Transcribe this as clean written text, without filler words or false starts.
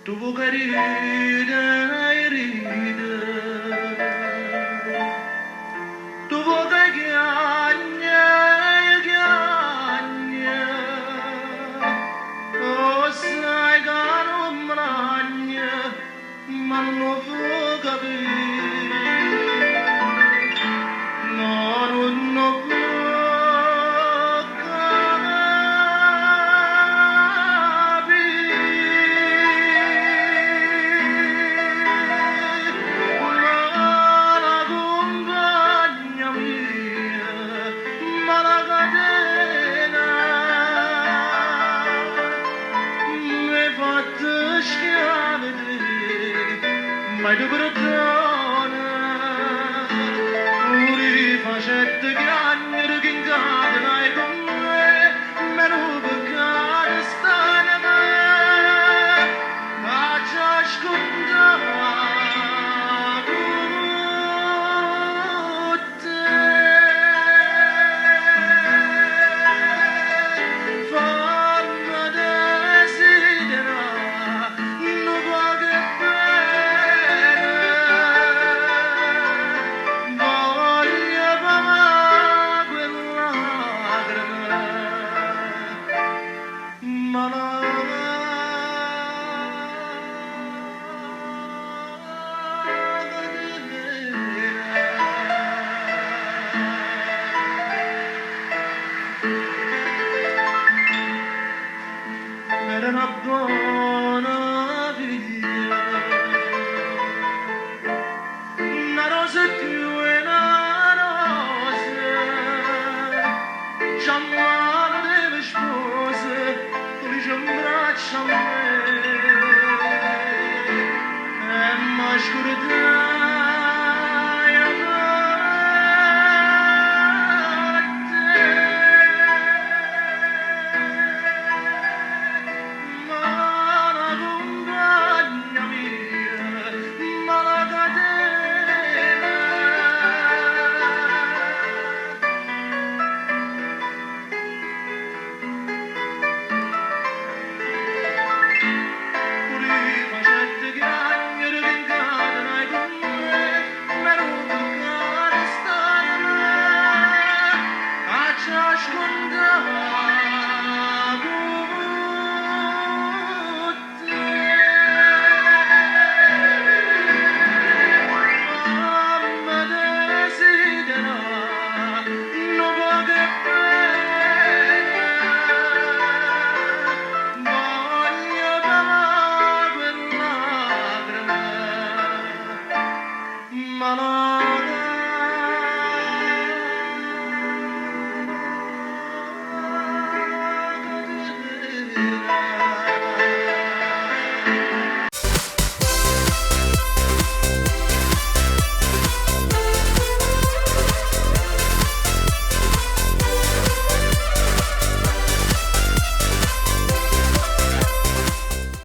Tu vuoi che ride, tu vuoi che chiagna, oh sai che non ragna, ma non vuoi capire, no, non vuoi mai tu perdona, uri facette chiagnere che incatenai con me, me lo peccato stane me, a ciascuna tutte, fammi desiderare, non può che era una buona vita, una rosa più e una rosa, già male delle spose, con i braccia